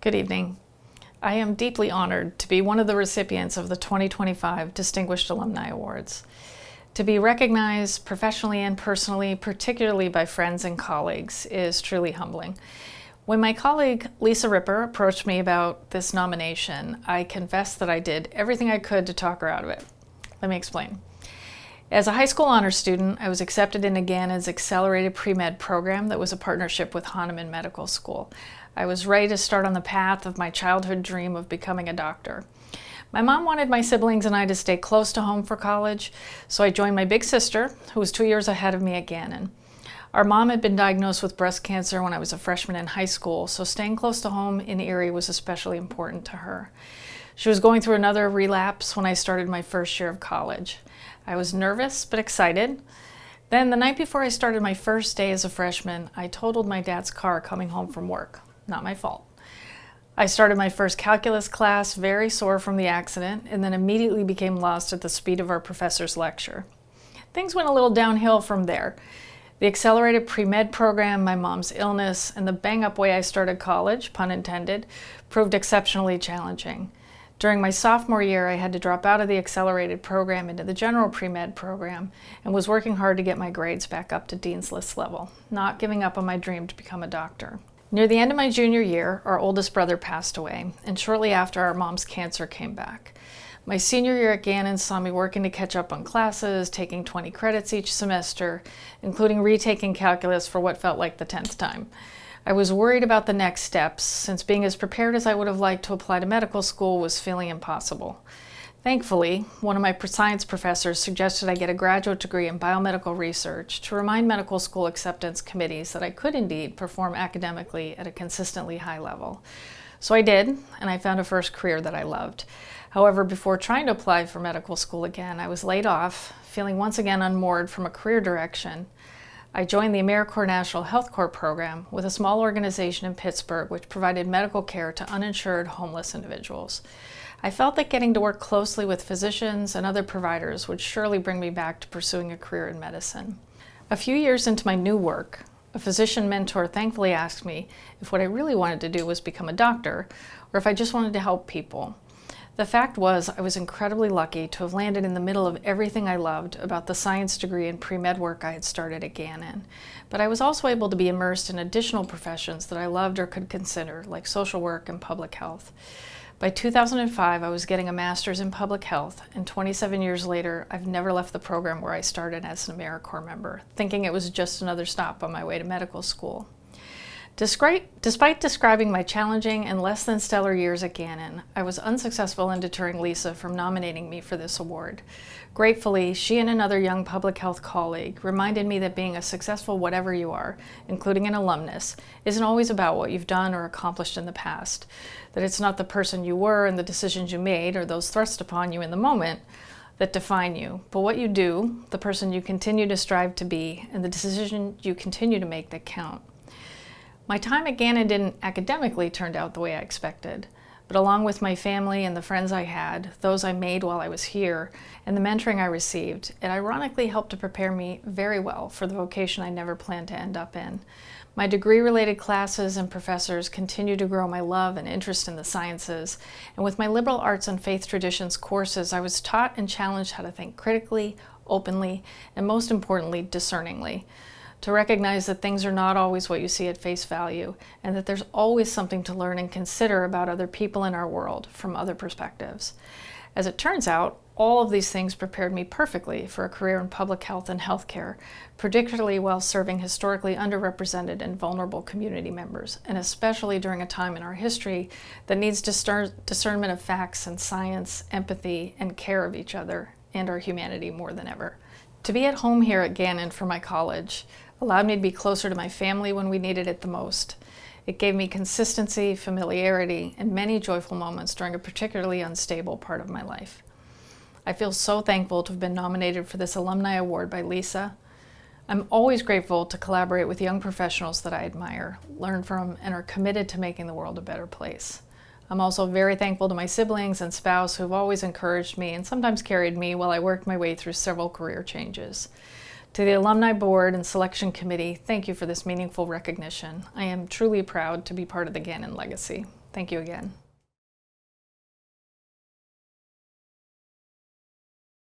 Good evening. I am deeply honored to be one of the recipients of the 2025 Distinguished Alumni Awards. To be recognized professionally and personally, particularly by friends and colleagues, is truly humbling. When my colleague Lisa Ripper approached me about this nomination, I confessed that I did everything I could to talk her out of it. Let me explain. As a high school honors student, I was accepted in Ganon's accelerated pre-med program that was a partnership with Hahnemann Medical School. I was ready to start on the path of my childhood dream of becoming a doctor. My mom wanted my siblings and I to stay close to home for college, so I joined my big sister, who was 2 years ahead of me at Ganon. Our mom had been diagnosed with breast cancer when I was a freshman in high school, so staying close to home in Erie was especially important to her. She was going through another relapse when I started my first year of college. I was nervous but excited. Then, the night before I started my first day as a freshman, I totaled my dad's car coming home from work. Not my fault. I started my first calculus class very sore from the accident and then immediately became lost at the speed of our professor's lecture. Things went a little downhill from there. The accelerated pre-med program, my mom's illness, and the bang-up way I started college, pun intended, proved exceptionally challenging. During my sophomore year, I had to drop out of the accelerated program into the general pre-med program and was working hard to get my grades back up to Dean's List level, not giving up on my dream to become a doctor. Near the end of my junior year, our oldest brother passed away, and shortly after, our mom's cancer came back. My senior year at Ganon saw me working to catch up on classes, taking 20 credits each semester, including retaking calculus for what felt like the 10th time. I was worried about the next steps, since being as prepared as I would have liked to apply to medical school was feeling impossible. Thankfully, one of my science professors suggested I get a graduate degree in biomedical research to remind medical school acceptance committees that I could indeed perform academically at a consistently high level. So I did, and I found a first career that I loved. However, before trying to apply for medical school again, I was laid off, feeling once again unmoored from a career direction. I joined the AmeriCorps National Health Corps program with a small organization in Pittsburgh which provided medical care to uninsured homeless individuals. I felt that getting to work closely with physicians and other providers would surely bring me back to pursuing a career in medicine. A few years into my new work, a physician mentor thankfully asked me if what I really wanted to do was become a doctor or if I just wanted to help people. The fact was, I was incredibly lucky to have landed in the middle of everything I loved about the science degree and pre-med work I had started at Ganon. But I was also able to be immersed in additional professions that I loved or could consider, like social work and public health. By 2005, I was getting a master's in public health, and 27 years later, I've never left the program where I started as an AmeriCorps member, thinking it was just another stop on my way to medical school. Despite describing my challenging and less than stellar years at Ganon, I was unsuccessful in deterring Lisa from nominating me for this award. Gratefully, she and another young public health colleague reminded me that being a successful whatever you are, including an alumnus, isn't always about what you've done or accomplished in the past, that it's not the person you were and the decisions you made or those thrust upon you in the moment that define you, but what you do, the person you continue to strive to be, and the decision you continue to make that count. My time at Ganon didn't academically turn out the way I expected, but along with my family and the friends I had, those I made while I was here, and the mentoring I received, it ironically helped to prepare me very well for the vocation I never planned to end up in. My degree-related classes and professors continue to grow my love and interest in the sciences, and with my liberal arts and faith traditions courses, I was taught and challenged how to think critically, openly, and most importantly, discerningly. To recognize that things are not always what you see at face value, and that there's always something to learn and consider about other people in our world from other perspectives. As it turns out, all of these things prepared me perfectly for a career in public health and healthcare, particularly while serving historically underrepresented and vulnerable community members, and especially during a time in our history that needs discernment of facts and science, empathy, and care of each other and our humanity more than ever. To be at home here at Ganon for my college allowed me to be closer to my family when we needed it the most. It gave me consistency, familiarity, and many joyful moments during a particularly unstable part of my life. I feel so thankful to have been nominated for this Alumni Award by Lisa. I'm always grateful to collaborate with young professionals that I admire, learn from, and are committed to making the world a better place. I'm also very thankful to my siblings and spouse who have always encouraged me and sometimes carried me while I worked my way through several career changes. To the Alumni Board and Selection Committee, thank you for this meaningful recognition. I am truly proud to be part of the Ganon legacy. Thank you again.